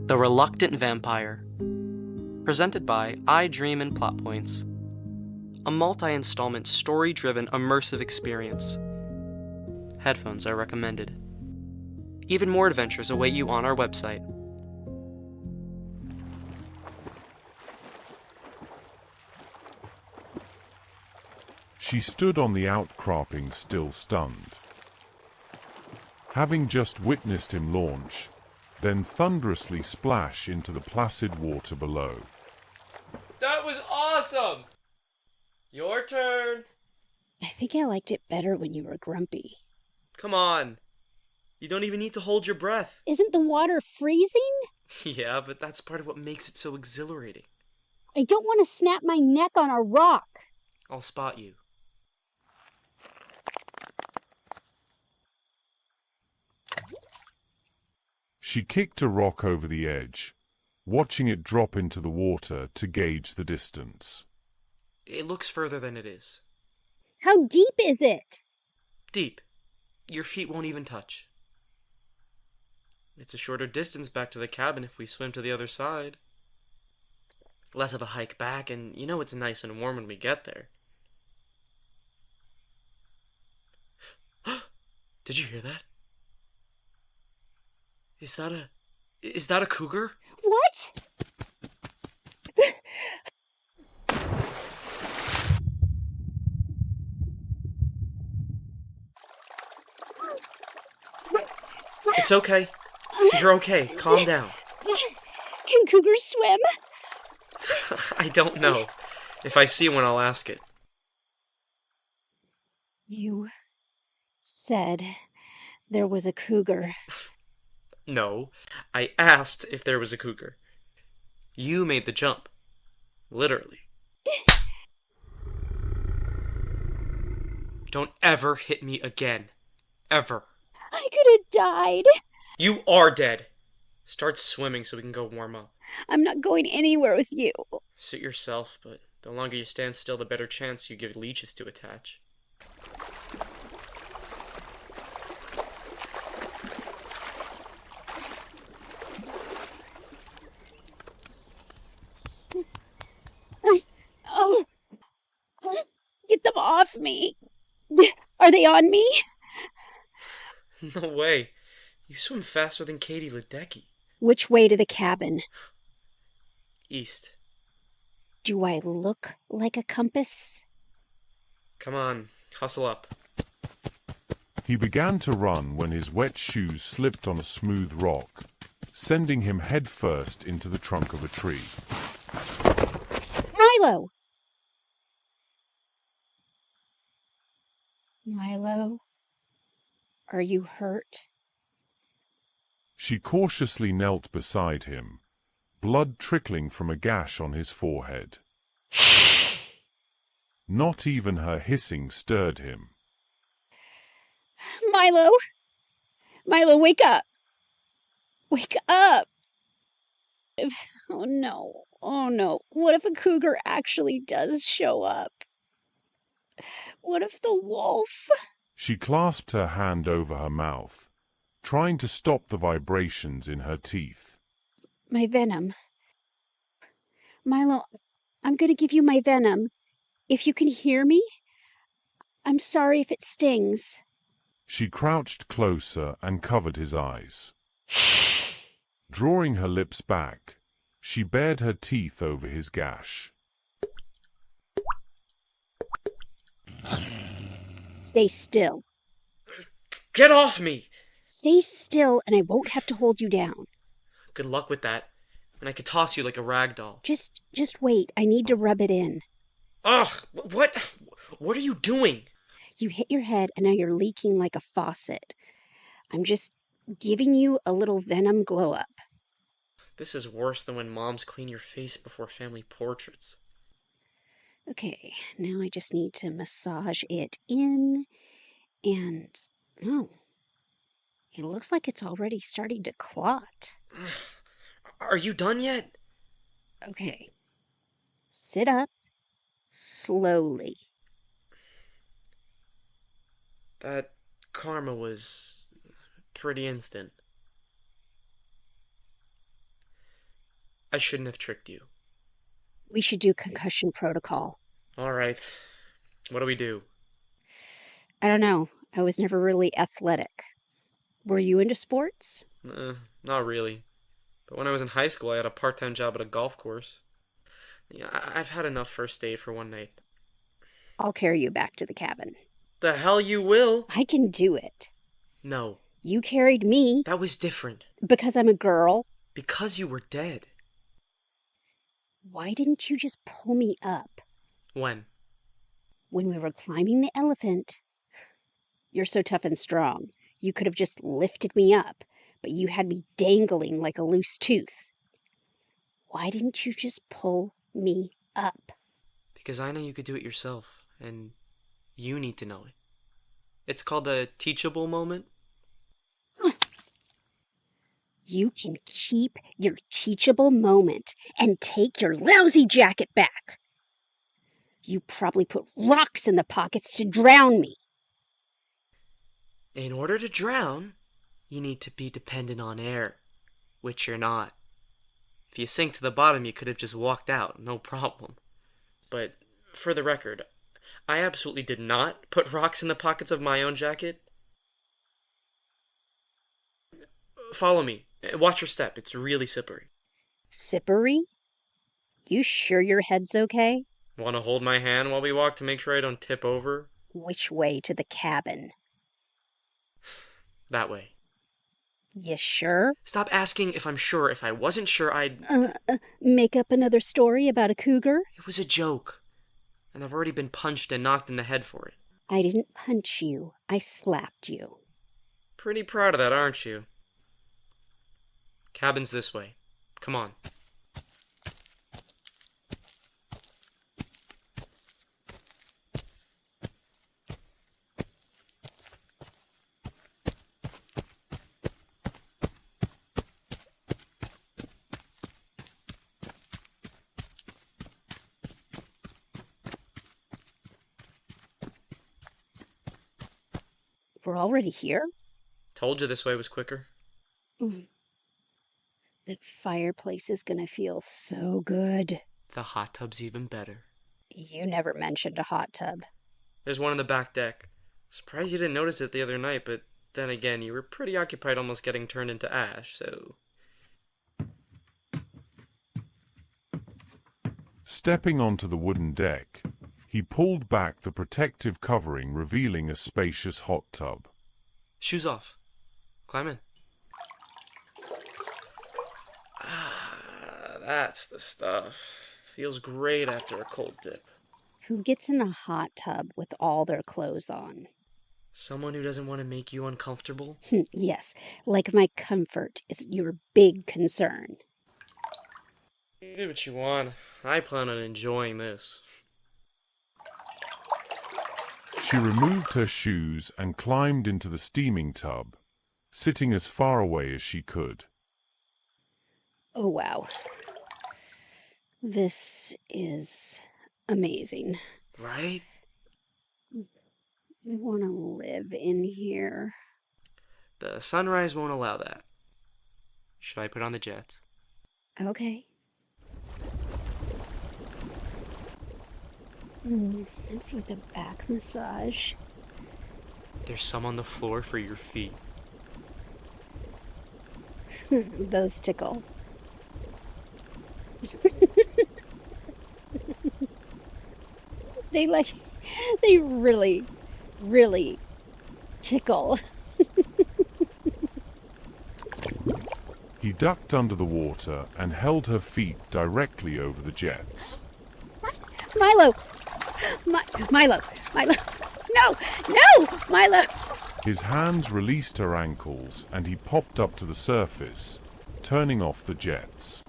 The Reluctant Vampire, presented by iDreaminPlotPoints, a multi-installment story-driven immersive experience. Headphones are recommended. Even more adventures await you on our website. She stood on the outcropping, still stunned. Having just witnessed him launch, then thunderously splash into the placid water below. That was awesome! Your turn! I think I liked it better when you were grumpy. Come on. You don't even need to hold your breath. Isn't the water freezing? Yeah, but that's part of what makes it so exhilarating. I don't want to snap my neck on a rock. I'll spot you. She kicked a rock over the edge, watching it drop into the water to gauge the distance. It looks further than it is. How deep is it? Deep. Your feet won't even touch. It's a shorter distance back to the cabin if we swim to the other side. Less of a hike back, and you know it's nice and warm when we get there. Did you hear that? Is that a cougar? What? It's okay. You're okay. Calm down. Can cougars swim? I don't know. If I see one, I'll ask it. You said there was a cougar. No, I asked if there was a cougar. You made the jump. Literally. Don't ever hit me again. Ever. I could have died. You are dead. Start swimming so we can go warm up. I'm not going anywhere with you. Suit yourself, but the longer you stand still, the better chance you give leeches to attach. Oh, get them off me. Are they on me? No way. You swim faster than Katie Ledecky. Which way to the cabin? East. Do I look like a compass? Come on, hustle up. He began to run when his wet shoes slipped on a smooth rock, sending him headfirst into the trunk of a tree. Milo! Milo? Are you hurt? She cautiously knelt beside him, blood trickling from a gash on his forehead. Not even her hissing stirred him. Milo! Milo, wake up! Wake up! Oh no, oh no. What if a cougar actually does show up? What if the wolf? She clasped her hand over her mouth, trying to stop the vibrations in her teeth. My venom. Milo, I'm going to give you my venom. If you can hear me, I'm sorry if it stings. She crouched closer and covered his eyes. Drawing her lips back, she bared her teeth over his gash. Stay still. Get off me! Stay still and I won't have to hold you down. Good luck with that. And I could toss you like a rag doll. Just wait. I need to rub it in. Ugh! What are you doing? You hit your head and now you're leaking like a faucet. I'm just giving you a little venom glow up. This is worse than when moms clean your face before family portraits. Okay, now I just need to massage it in and... oh, it looks like it's already starting to clot. Are you done yet? Okay. Sit up slowly. That karma was pretty instant. I shouldn't have tricked you. We should do concussion protocol. Alright. What do we do? I don't know. I was never really athletic. Were you into sports? Not really. But when I was in high school, I had a part-time job at a golf course. Yeah, I've had enough first aid for one night. I'll carry you back to the cabin. The hell you will? I can do it. No. You carried me. That was different. Because I'm a girl. Because you were dead. Why didn't you just pull me up? When? When we were climbing the elephant. You're so tough and strong. You could have just lifted me up, but you had me dangling like a loose tooth. Why didn't you just pull me up? Because I know you could do it yourself, and you need to know it. It's called a teachable moment. You can keep your teachable moment and take your lousy jacket back. You probably put rocks in the pockets to drown me. In order to drown, you need to be dependent on air, which you're not. If you sink to the bottom, you could have just walked out, no problem. But, for the record, I absolutely did not put rocks in the pockets of my own jacket. Follow me. Watch your step. It's really slippery. Slippery? You sure your head's okay? Want to hold my hand while we walk to make sure I don't tip over? Which way to the cabin? That way. You sure? Stop asking if I'm sure. If I wasn't sure, I'd... Make up another story about a cougar? It was a joke. And I've already been punched and knocked in the head for it. I didn't punch you. I slapped you. Pretty proud of that, aren't you? Cabin's this way. Come on. We're already here? Told you this way was quicker. That fireplace is gonna feel so good. The hot tub's even better. You never mentioned a hot tub. There's one on the back deck. Surprised you didn't notice it the other night, but then again, you were pretty occupied almost getting turned into ash, so... Stepping onto the wooden deck, he pulled back the protective covering, revealing a spacious hot tub. Shoes off. Climb in. That's the stuff. Feels great after a cold dip. Who gets in a hot tub with all their clothes on? Someone who doesn't want to make you uncomfortable? Yes, like my comfort is your big concern. Do what you want. I plan on enjoying this. She removed her shoes and climbed into the steaming tub, sitting as far away as she could. Oh, wow. This is amazing. Right? I want to live in here. The sunrise won't allow that. Should I put on the jets? Okay. It's like a back massage. There's some on the floor for your feet. Those tickle. They really, really tickle. He ducked under the water and held her feet directly over the jets. Milo! Milo! No! Milo! His hands released her ankles and he popped up to the surface, turning off the jets.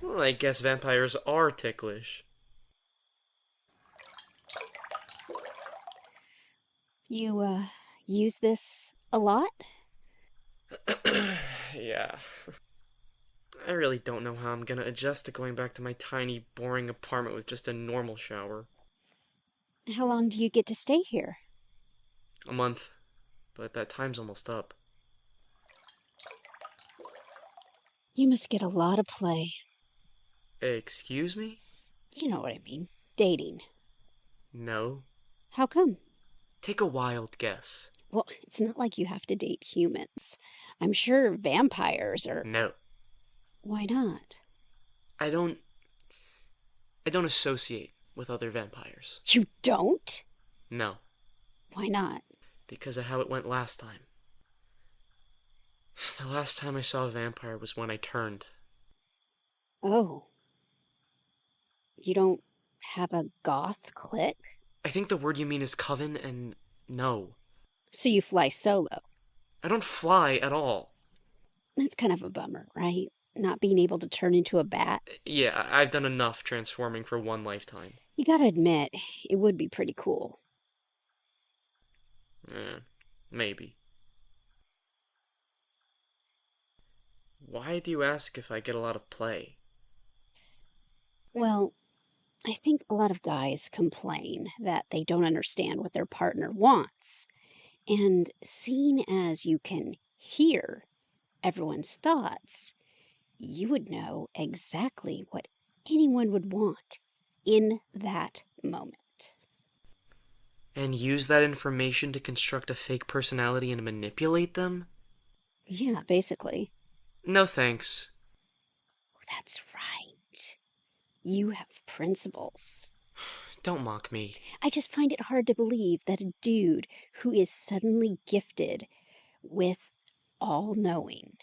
Well, I guess vampires are ticklish. You, use this a lot? Yeah. I really don't know how I'm gonna adjust to going back to my tiny, boring apartment with just a normal shower. How long do you get to stay here? A month. But that time's almost up. You must get a lot of play. Excuse me? You know what I mean. Dating. No. How come? Take a wild guess. Well, it's not like you have to date humans. I'm sure vampires are... No. Why not? I don't associate with other vampires. You don't? No. Why not? Because of how it went last time. The last time I saw a vampire was when I turned. Oh. You don't have a goth clique? I think the word you mean is coven, and no. So you fly solo. I don't fly at all. That's kind of a bummer, right? Not being able to turn into a bat. Yeah, I've done enough transforming for one lifetime. You gotta admit, it would be pretty cool. Maybe. Why do you ask if I get a lot of play? Well, I think a lot of guys complain that they don't understand what their partner wants. And seeing as you can hear everyone's thoughts, you would know exactly what anyone would want in that moment. And use that information to construct a fake personality and manipulate them? Yeah, basically. No thanks. That's right. You have principles. Don't mock me. I just find it hard to believe that a dude who is suddenly gifted with all-knowing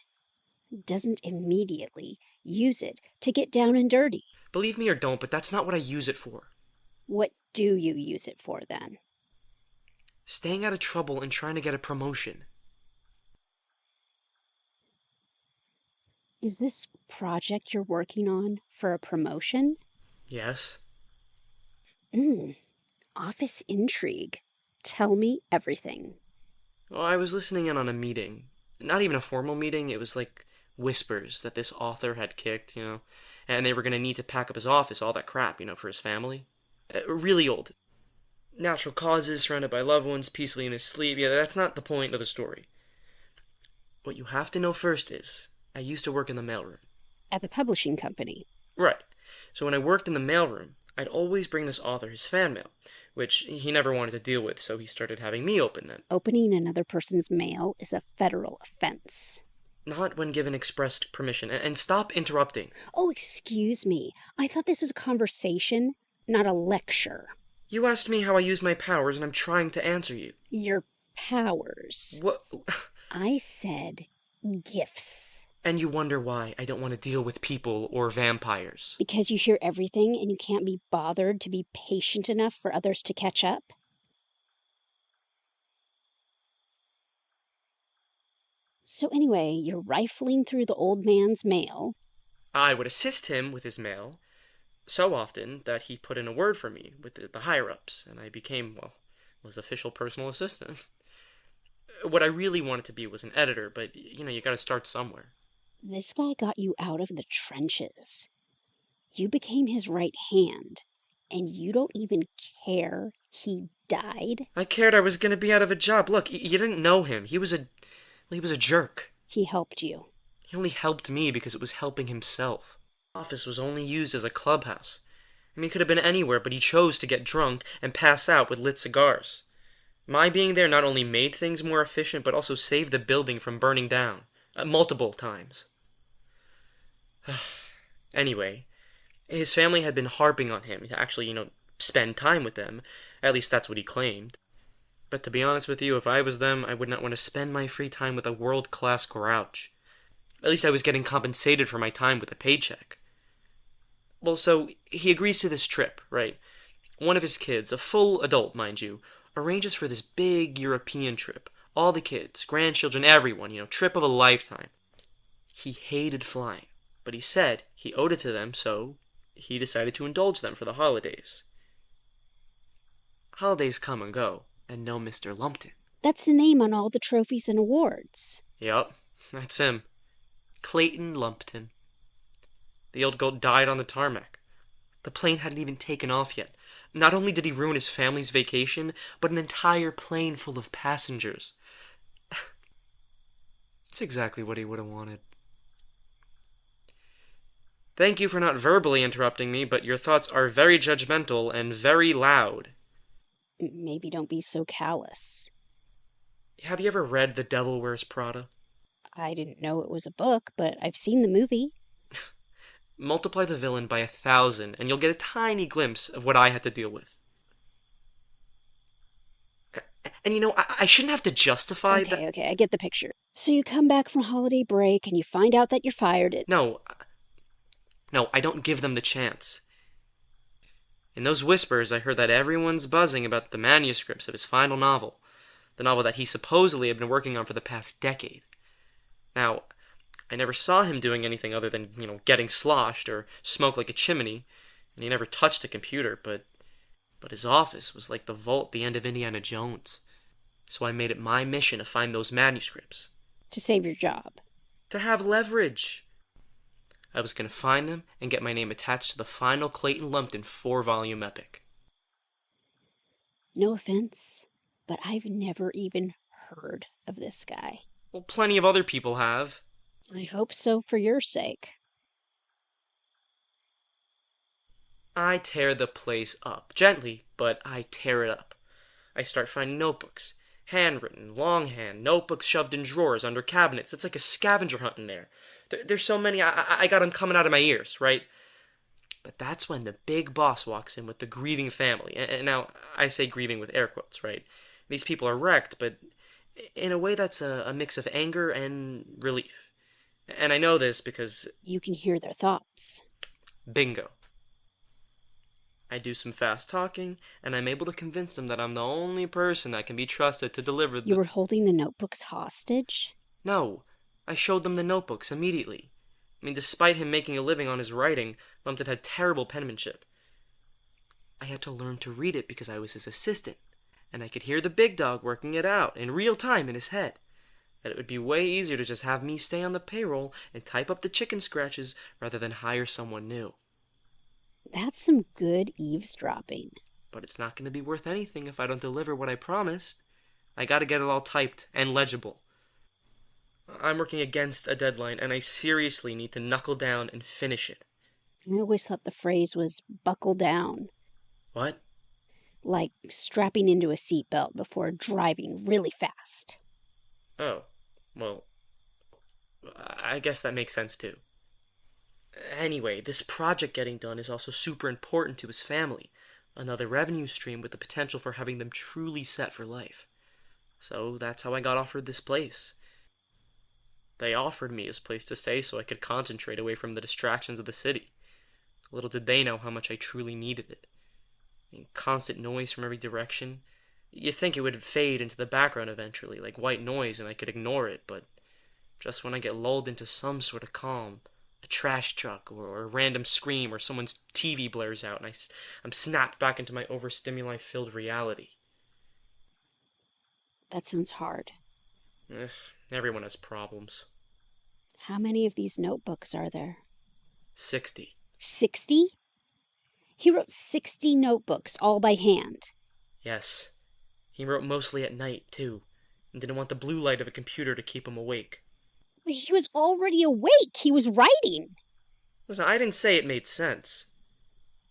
doesn't immediately use it to get down and dirty. Believe me or don't, but that's not what I use it for. What do you use it for, then? Staying out of trouble and trying to get a promotion. Is this project you're working on for a promotion? Yes. Office intrigue. Tell me everything. Well, I was listening in on a meeting. Not even a formal meeting, it was like whispers that this author had kicked, and they were going to need to pack up his office, all that crap, for his family. Really old. Natural causes, surrounded by loved ones, peacefully in his sleep. Yeah, that's not the point of the story. What you have to know first is, I used to work in the mailroom. At the publishing company. Right. So when I worked in the mailroom, I'd always bring this author his fan mail, which he never wanted to deal with, so he started having me open them. Opening another person's mail is a federal offense. Not when given express permission. And stop interrupting. Oh, excuse me. I thought this was a conversation, not a lecture. You asked me how I use my powers, and I'm trying to answer you. Your powers. What? I said gifts. And you wonder why I don't want to deal with people or vampires. Because you hear everything and you can't be bothered to be patient enough for others to catch up? So anyway, you're rifling through the old man's mail. I would assist him with his mail so often that he put in a word for me with the higher-ups, and I became, his official personal assistant. What I really wanted to be was an editor, but, you gotta start somewhere. This guy got you out of the trenches. You became his right hand, and you don't even care he died? I cared I was gonna be out of a job. Look, you didn't know him. He was a jerk. He helped you. He only helped me because it was helping himself. The office was only used as a clubhouse. He could have been anywhere, but he chose to get drunk and pass out with lit cigars. My being there not only made things more efficient, but also saved the building from burning down. Multiple times. Anyway, his family had been harping on him to actually, spend time with them. At least that's what he claimed. But to be honest with you, if I was them, I would not want to spend my free time with a world-class grouch. At least I was getting compensated for my time with a paycheck. Well, so he agrees to this trip, right? One of his kids, a full adult, mind you, arranges for this big European trip. All the kids, grandchildren, everyone, trip of a lifetime. He hated flying, but he said he owed it to them, so he decided to indulge them for the holidays. Holidays come and go, and no Mr. Lumpton. That's the name on all the trophies and awards. Yup, that's him. Clayton Lumpton. The old goat died on the tarmac. The plane hadn't even taken off yet. Not only did he ruin his family's vacation, but an entire plane full of passengers. It's exactly what he would have wanted. Thank you for not verbally interrupting me, but your thoughts are very judgmental and very loud. Maybe don't be so callous. Have you ever read The Devil Wears Prada? I didn't know it was a book, but I've seen the movie. Multiply the villain by 1,000, and you'll get a tiny glimpse of what I had to deal with. And I shouldn't have to justify that. Okay, I get the picture. So you come back from holiday break and you find out that you're fired. No, I don't give them the chance. In those whispers, I heard that everyone's buzzing about the manuscripts of his final novel, the novel that he supposedly had been working on for the past decade. Now, I never saw him doing anything other than, getting sloshed or smoke like a chimney, and he never touched a computer, but his office was like the vault at the end of Indiana Jones. So I made it my mission to find those manuscripts. To save your job. To have leverage. I was going to find them and get my name attached to the final Clayton Lumpton 4-volume epic. No offense, but I've never even heard of this guy. Well, plenty of other people have. I hope so for your sake. I tear the place up. Gently, but I tear it up. I start finding notebooks. Handwritten, longhand, notebooks shoved in drawers, under cabinets. It's like a scavenger hunt in there. There's so many, I got them coming out of my ears, right? But that's when the big boss walks in with the grieving family. And now, I say grieving with air quotes, right? These people are wrecked, but in a way that's a mix of anger and relief. And I know this because... You can hear their thoughts. Bingo. I do some fast talking, and I'm able to convince them that I'm the only person that can be trusted to deliver the... You were holding the notebooks hostage? No, I showed them the notebooks immediately. I mean, despite him making a living on his writing, Lumpton had terrible penmanship. I had to learn to read it because I was his assistant, and I could hear the big dog working it out in real time in his head. That it would be way easier to just have me stay on the payroll and type up the chicken scratches rather than hire someone new. That's some good eavesdropping. But it's not going to be worth anything if I don't deliver what I promised. I got to get it all typed and legible. I'm working against a deadline, and I seriously need to knuckle down and finish it. I always thought the phrase was buckle down. What? Like strapping into a seatbelt before driving really fast. Oh, well, I guess that makes sense too. Anyway, this project getting done is also super important to his family. Another revenue stream with the potential for having them truly set for life. So that's how I got offered this place. They offered me this place to stay so I could concentrate away from the distractions of the city. Little did they know how much I truly needed it. Constant noise from every direction. You'd think it would fade into the background eventually, like white noise, and I could ignore it, but just when I get lulled into some sort of calm, a trash truck or a random scream or someone's TV blares out, and I'm snapped back into my overstimuli-filled reality. That sounds hard. Everyone has problems. How many of these notebooks are there? 60. 60? He wrote 60 notebooks, all by hand. Yes. He wrote mostly at night, too, and didn't want the blue light of a computer to keep him awake. He was already awake. He was writing. Listen, I didn't say it made sense.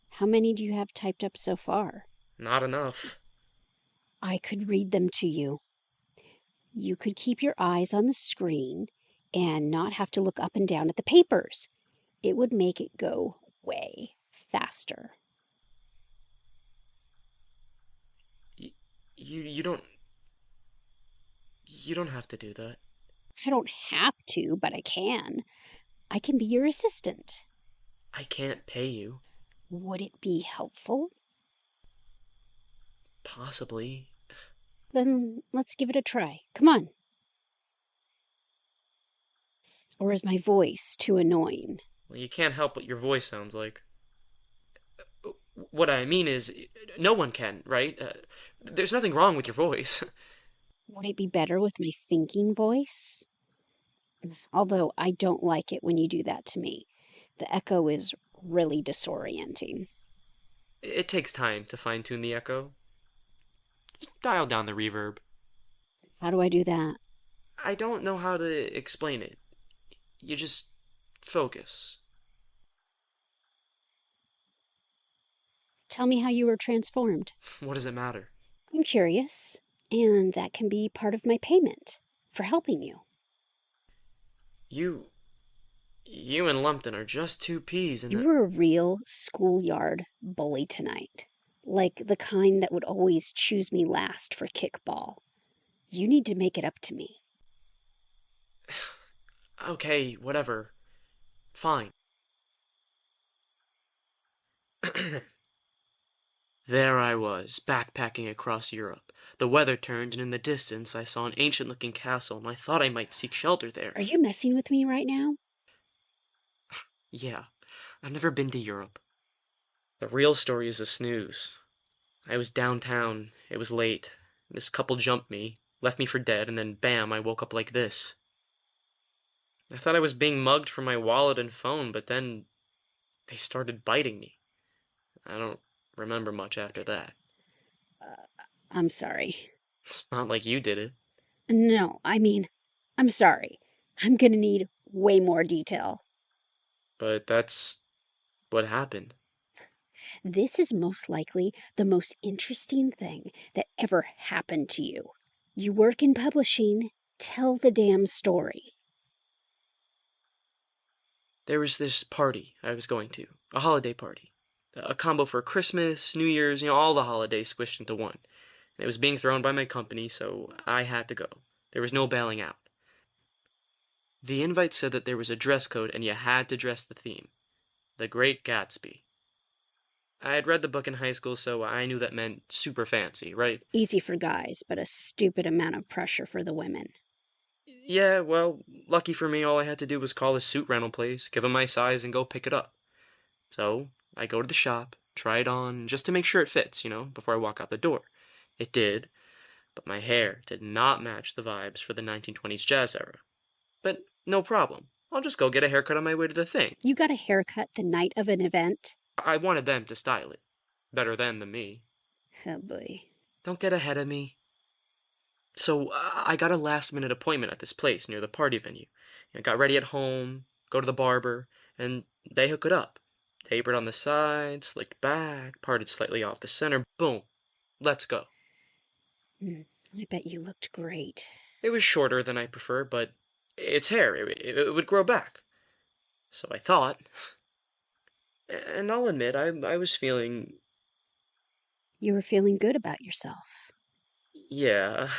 How many do you have typed up so far? Not enough. I could read them to you. You could keep your eyes on the screen and not have to look up and down at the papers. It would make it go way faster. You don't have to do that. I don't have to, but I can. I can be your assistant. I can't pay you. Would it be helpful? Possibly. Then let's give it a try. Come on. Or is my voice too annoying? Well, you can't help what your voice sounds like. What I mean is, no one can, right? There's nothing wrong with your voice. Would it be better with my thinking voice? Although I don't like it when you do that to me. The echo is really disorienting. It takes time to fine-tune the echo. Just dial down the reverb. How do I do that? I don't know how to explain it. You just focus. Tell me how you were transformed. What does it matter? I'm curious, and that can be part of my payment for helping you. You and Lumpton are just two peas in You a... were a real schoolyard bully tonight. Like the kind that would always choose me last for kickball. You need to make it up to me. Okay, whatever. Fine. There I was, backpacking across Europe. The weather turned, and in the distance I saw an ancient-looking castle, and I thought I might seek shelter there. Are you messing with me right now? Yeah, I've never been to Europe. The real story is a snooze. I was downtown, it was late. This couple jumped me, left me for dead, and then bam, I woke up like this. I thought I was being mugged for my wallet and phone, but then they started biting me. I don't remember much after that. I'm sorry. It's not like you did it. No, I mean, I'm sorry. I'm gonna need way more detail. But that's what happened. This is most likely the most interesting thing that ever happened to you. You work in publishing. Tell the damn story. There was this party I was going to, a holiday party. A combo for Christmas, New Year's, all the holidays squished into one. And it was being thrown by my company, so I had to go. There was no bailing out. The invite said that there was a dress code and you had to dress the theme. The Great Gatsby. I had read the book in high school, so I knew that meant super fancy, right? Easy for guys, but a stupid amount of pressure for the women. Yeah, well, lucky for me, all I had to do was call a suit rental place, give them my size, and go pick it up. So, I go to the shop, try it on, just to make sure it fits, before I walk out the door. It did, but my hair did not match the vibes for the 1920s jazz era. But no problem. I'll just go get a haircut on my way to the thing. You got a haircut the night of an event? I wanted them to style it. Better them than me. Oh boy. Don't get ahead of me. So, I got a last-minute appointment at this place near the party venue. I got ready at home, go to the barber, and they hook it up. Tapered on the side, slicked back, parted slightly off the center. Boom. Let's go. I bet you looked great. It was shorter than I prefer, but it's hair. It would grow back. So I thought. And I'll admit, I was feeling. You were feeling good about yourself. Yeah.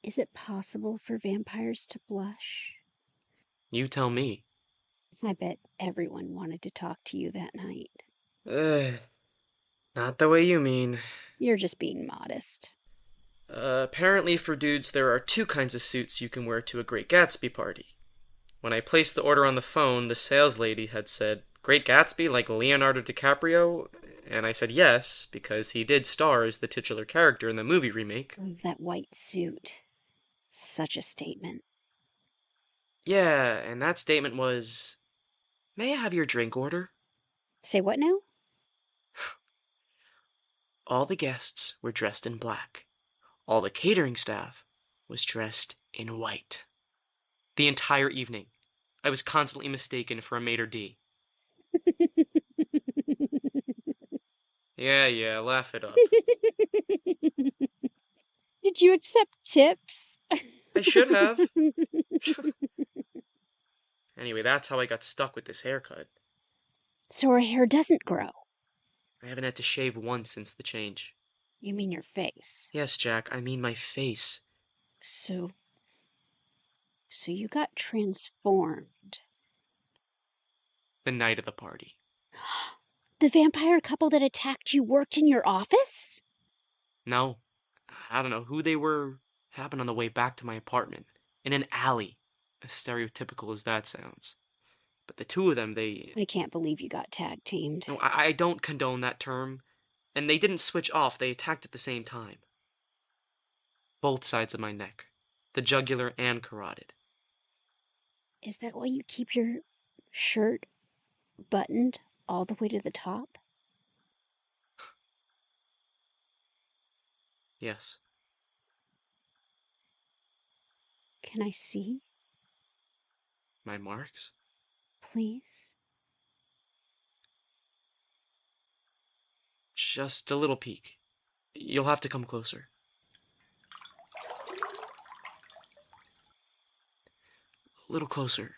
Is it possible for vampires to blush? You tell me. I bet everyone wanted to talk to you that night. Not the way you mean. You're just being modest. Apparently for dudes there are two kinds of suits you can wear to a Great Gatsby party. When I placed the order on the phone, the sales lady had said, "Great Gatsby like Leonardo DiCaprio?" And I said yes, because he did star as the titular character in the movie remake. That white suit. Such a statement. Yeah, and that statement was, "May I have your drink order?" Say what now? All the guests were dressed in black. All the catering staff was dressed in white. The entire evening, I was constantly mistaken for a maitre d'. Yeah, laugh it up. Did you accept tips? I should have. Anyway, that's how I got stuck with this haircut. So her hair doesn't grow. I haven't had to shave once since the change. You mean your face? Yes, Jack, I mean my face. So you got transformed. The night of the party. The vampire couple that attacked you worked in your office? No, I don't know who they were. Happened on the way back to my apartment. In an alley. As stereotypical as that sounds. But the two of them, they... I can't believe you got tag teamed. No, I don't condone that term. And they didn't switch off, they attacked at the same time. Both sides of my neck. The jugular and carotid. Is that why you keep your shirt buttoned all the way to the top? Yes. Can I see, My marks? please? Just a little peek. You'll have to come closer. A little closer.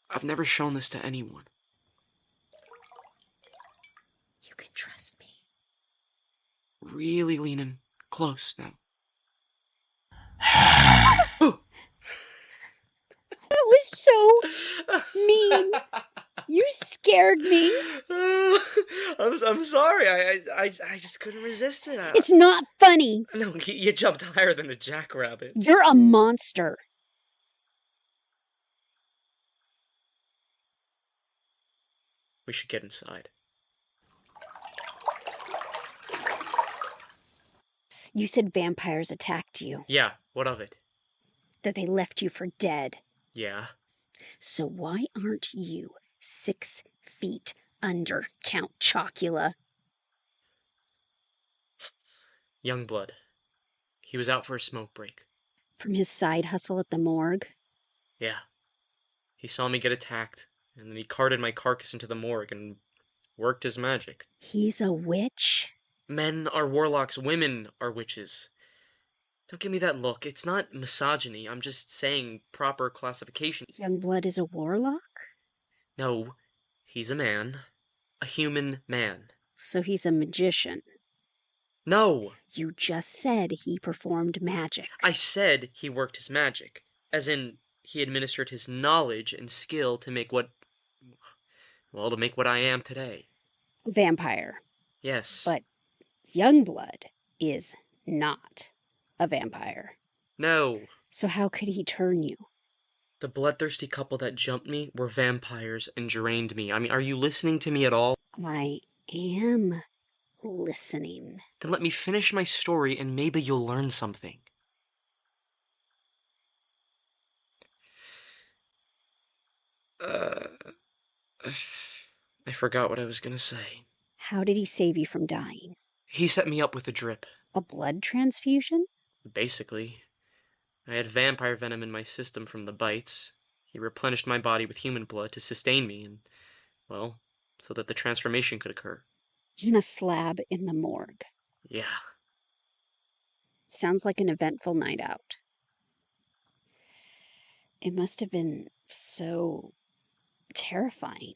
I've never shown this to anyone. You can trust me. Really lean in close now. That was so mean. You scared me. I'm sorry. I just couldn't resist it. It's not funny. No, you jumped higher than a jackrabbit. You're a monster. We should get inside. You said vampires attacked you. Yeah, what of it? That they left you for dead. Yeah. So why aren't you 6 feet under Count Chocula? Youngblood. He was out for a smoke break. From his side hustle at the morgue? Yeah. He saw me get attacked, and then he carted my carcass into the morgue and worked his magic. He's a witch? Men are warlocks, women are witches. Don't give me that look. It's not misogyny. I'm just saying proper classification. Youngblood is a warlock? No, he's a man. A human man. So he's a magician. No! You just said he performed magic. I said he worked his magic. As in, he administered his knowledge and skill to make what I am today. Vampire. Yes. But Youngblood is not a vampire. No. So how could he turn you? The bloodthirsty couple that jumped me were vampires and drained me. I mean, are you listening to me at all? I am listening. Then let me finish my story and maybe you'll learn something. I forgot what I was gonna say. How did he save you from dying? He set me up with a drip. A blood transfusion? Basically. I had vampire venom in my system from the bites. He replenished my body with human blood to sustain me and, well, so that the transformation could occur. In a slab in the morgue. Yeah. Sounds like an eventful night out. It must have been so terrifying.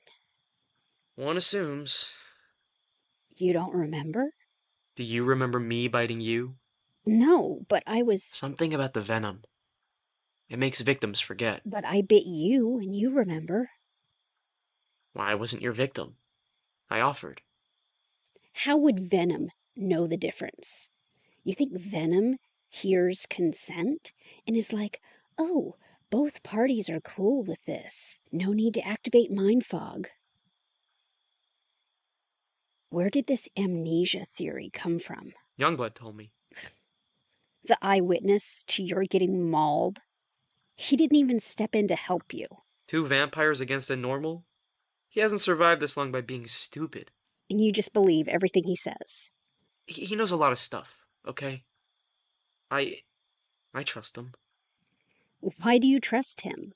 One assumes. You don't remember? Do you remember me biting you? No, but I was... Something about the venom. It makes victims forget. But I bit you, and you remember. Well, I wasn't your victim. I offered. How would Venom know the difference? You think Venom hears consent and is like, oh, both parties are cool with this. No need to activate mind fog. Where did this amnesia theory come from? Youngblood told me. The eyewitness to your getting mauled? He didn't even step in to help you. 2 vampires against a normal? He hasn't survived this long by being stupid. And you just believe everything he says. He knows a lot of stuff, okay? I trust him. Why do you trust him?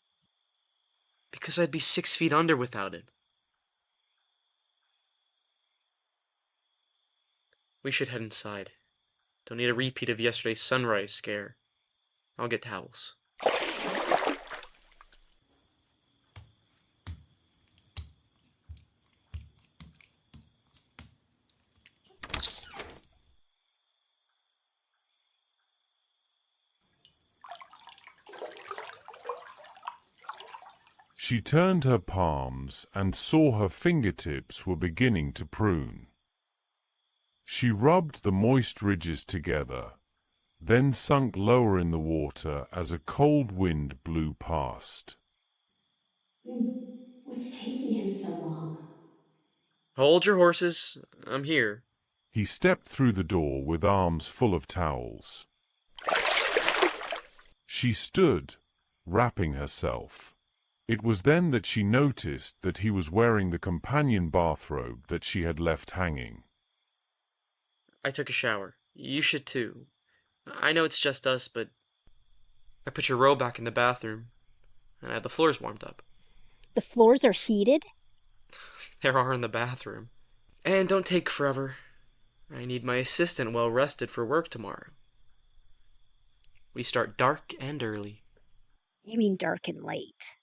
Because I'd be 6 feet under without it. We should head inside. Don't need a repeat of yesterday's sunrise scare. I'll get towels. She turned her palms and saw her fingertips were beginning to prune. She rubbed the moist ridges together, then sunk lower in the water as a cold wind blew past. What's taking him so long? Hold your horses. I'm here. He stepped through the door with arms full of towels. She stood, wrapping herself. It was then that she noticed that he was wearing the companion bathrobe that she had left hanging. I took a shower. You should too. I know it's just us, but I put your robe back in the bathroom, and I had the floors warmed up. The floors are heated? There are in the bathroom. And don't take forever. I need my assistant well rested for work tomorrow. We start dark and early. You mean dark and late.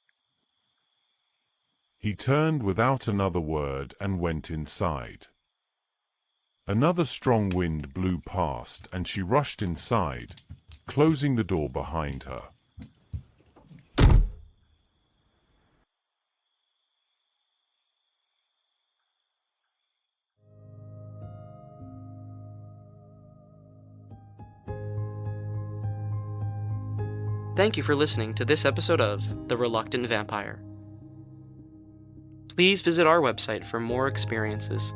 He turned without another word and went inside. Another strong wind blew past, and she rushed inside, closing the door behind her. Thank you for listening to this episode of The Reluctant Vampire. Please visit our website for more experiences.